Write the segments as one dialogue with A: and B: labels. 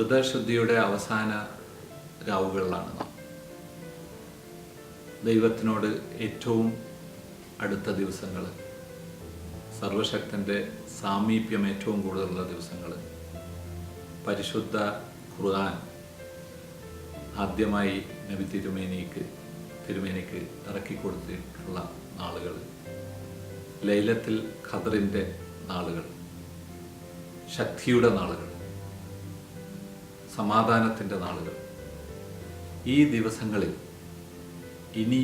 A: വ്രതശുദ്ധിയുടെ അവസാന രാവുകളിലാണ് നാം. ദൈവത്തിനോട് ഏറ്റവും അടുത്ത ദിവസങ്ങൾ, സർവശക്തൻ്റെ സാമീപ്യം ഏറ്റവും കൂടുതലുള്ള ദിവസങ്ങൾ, പരിശുദ്ധ ഖുർആൻ ആദ്യമായി നബി തിരുമേനിക്ക് ഇറക്കിക്കൊടുത്തിട്ടുള്ള നാളുകൾ, ലൈലത്തുൽ ഖദ്റിൻ്റെ നാളുകൾ, ശക്തിയുടെ നാളുകൾ, സമാധാനത്തിൻ്റെ നാളുകൾ. ഈ ദിവസങ്ങളിൽ ഇനി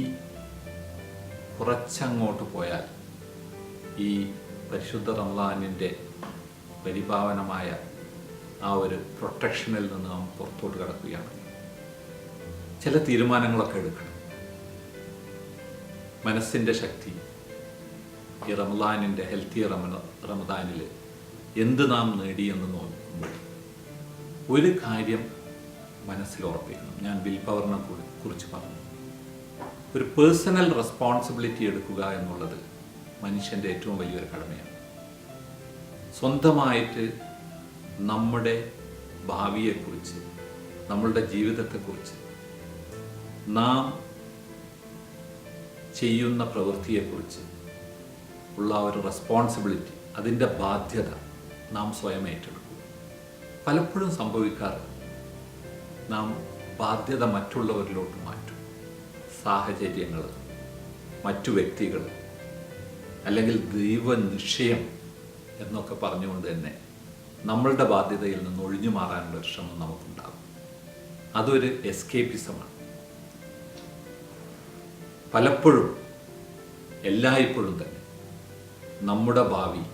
A: കുറച്ചങ്ങോട്ട് പോയാൽ ഈ പരിശുദ്ധ റമളാനിൻ്റെ പരിപാവനമായ ആ ഒരു പ്രൊട്ടക്ഷനിൽ നിന്ന് നാം പുറത്തോട്ട് കടക്കുകയാണ്. ചില തീരുമാനങ്ങളൊക്കെ എടുക്കണം. മനസ്സിൻ്റെ ശക്തി ഈ റമളാനിൻ്റെ ഹെൽത്തി റമദാനിൽ എന്ത് നാം നേടിയെന്ന് നോക്കുമ്പോൾ ഒരു കാര്യം മനസ്സിൽ ഉറപ്പിക്കണം. ഞാൻ വിൽ പവറിനെ കുറിച്ച് പറഞ്ഞു. ഒരു പേഴ്സണൽ റെസ്പോൺസിബിലിറ്റി എടുക്കുക എന്നുള്ളത് മനുഷ്യൻ്റെ ഏറ്റവും വലിയൊരു കടമയാണ്. സ്വന്തമായിട്ട് നമ്മുടെ ഭാവിയെക്കുറിച്ച്, നമ്മളുടെ ജീവിതത്തെക്കുറിച്ച്, നാം ചെയ്യുന്ന പ്രവൃത്തിയെക്കുറിച്ച് ഉള്ള ഒരു റെസ്പോൺസിബിലിറ്റി, അതിൻ്റെ ബാധ്യത നാം സ്വയം ഏറ്റെടുക്കും. പലപ്പോഴും സംഭവിക്കാറ് നാം ബാധ്യത മറ്റുള്ളവരിലോട്ട് മാറ്റും. സാഹചര്യങ്ങൾ, മറ്റു വ്യക്തികൾ, അല്ലെങ്കിൽ ദൈവനിശ്ചയം എന്നൊക്കെ പറഞ്ഞുകൊണ്ട് തന്നെ നമ്മളുടെ ബാധ്യതയിൽ നിന്ന് ഒഴിഞ്ഞു മാറാനുള്ള ഒരു ശ്രമം നമുക്കുണ്ടാകും. അതൊരു എസ്കേപ്പിസമാണ്. പലപ്പോഴും, എല്ലായ്പ്പോഴും തന്നെ നമ്മുടെ ഭാവി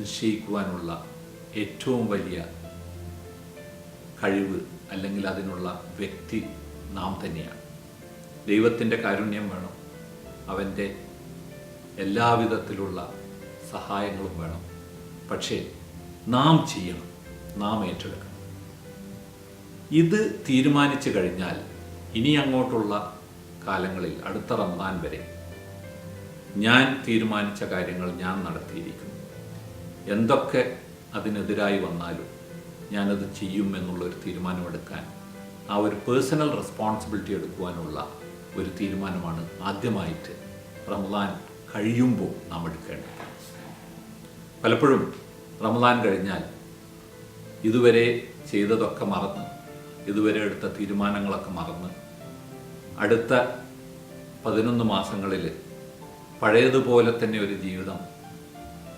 A: നിശ്ചയിക്കുവാനുള്ള ഏറ്റവും വലിയ കഴിവ് അല്ലെങ്കിൽ അതിനുള്ള വ്യക്തി നാം തന്നെയാണ്. ദൈവത്തിൻ്റെ കാരുണ്യം വേണം, അവൻ്റെ എല്ലാവിധത്തിലുള്ള സഹായങ്ങളും വേണം. പക്ഷേ നാം ചെയ്യണം, നാം ഏറ്റെടുക്കണം. ഇത് തീരുമാനിച്ചു കഴിഞ്ഞാൽ ഇനി അങ്ങോട്ടുള്ള കാലങ്ങളിൽ, അടുത്ത റമദാൻ വരെ ഞാൻ തീരുമാനിച്ച കാര്യങ്ങൾ ഞാൻ നടത്തിയിരിക്കുന്നു. എന്തൊക്കെ അതിനെതിരായി വന്നാലും ഞാനത് ചെയ്യും എന്നുള്ളൊരു തീരുമാനമെടുക്കാൻ, ആ ഒരു പേഴ്സണൽ റെസ്പോൺസിബിലിറ്റി എടുക്കുവാനുള്ള ഒരു തീരുമാനമാണ് ആദ്യമായിട്ട് റമദാൻ കഴിയുമ്പോൾ നാം എടുക്കേണ്ടത്. പലപ്പോഴും റമദാൻ കഴിഞ്ഞാൽ ഇതുവരെ ചെയ്തതൊക്കെ മറന്ന്, ഇതുവരെ എടുത്ത തീരുമാനങ്ങളൊക്കെ മറന്ന് അടുത്ത 11 മാസങ്ങളിൽ പഴയതുപോലെ തന്നെ ഒരു ജീവിതം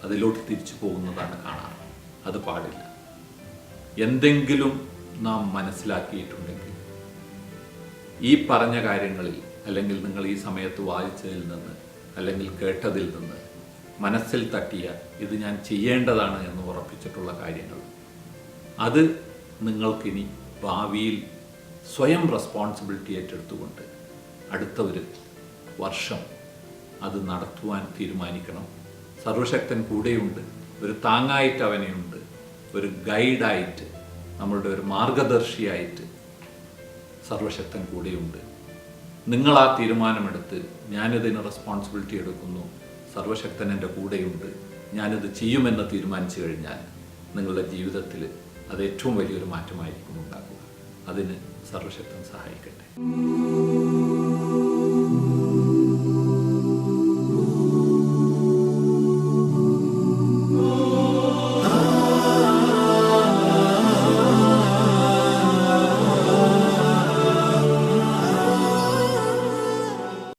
A: അതിലോട്ട് തിരിച്ചു പോകുന്നതാണ് കാണാറ്. അത് പാടില്ല. എന്തെങ്കിലും നാം മനസ്സിലാക്കിയിട്ടുണ്ടെങ്കിൽ ഈ പറഞ്ഞ കാര്യങ്ങളിൽ, അല്ലെങ്കിൽ നിങ്ങൾ ഈ സമയത്ത് വായിച്ചതിൽ നിന്ന് അല്ലെങ്കിൽ കേട്ടതിൽ നിന്ന് മനസ്സിൽ തട്ടിയ, ഇത് ഞാൻ ചെയ്യേണ്ടതാണ് എന്ന് ഉറപ്പിച്ചിട്ടുള്ള കാര്യങ്ങൾ, അത് നിങ്ങൾക്കിനി ഭാവിയിൽ സ്വയം റെസ്പോൺസിബിലിറ്റി ഏറ്റെടുത്തുകൊണ്ട് അടുത്ത ഒരു വർഷം അത് നടത്തുവാൻ തീരുമാനിക്കണം. സർവശക്തൻ കൂടെയുണ്ട്, ഒരു താങ്ങായിട്ട് അവനെയുണ്ട്, ഒരു ഗൈഡായിട്ട്, നമ്മളുടെ ഒരു മാർഗദർശിയായിട്ട് സർവശക്തൻ കൂടെയുണ്ട്. നിങ്ങൾ ആ തീരുമാനമെടുത്ത് ഞാനിതിന് റെസ്പോൺസിബിലിറ്റി എടുക്കുന്നു, സർവശക്തൻ എൻ്റെ കൂടെയുണ്ട്, ഞാനിത് ചെയ്യുമെന്ന് തീരുമാനിച്ചു കഴിഞ്ഞാൽ നിങ്ങളുടെ ജീവിതത്തിൽ അത് ഏറ്റവും വലിയൊരു മാറ്റമായിരിക്കും ഉണ്ടാക്കുക. അതിന് സർവശക്തൻ സഹായിക്കട്ടെ.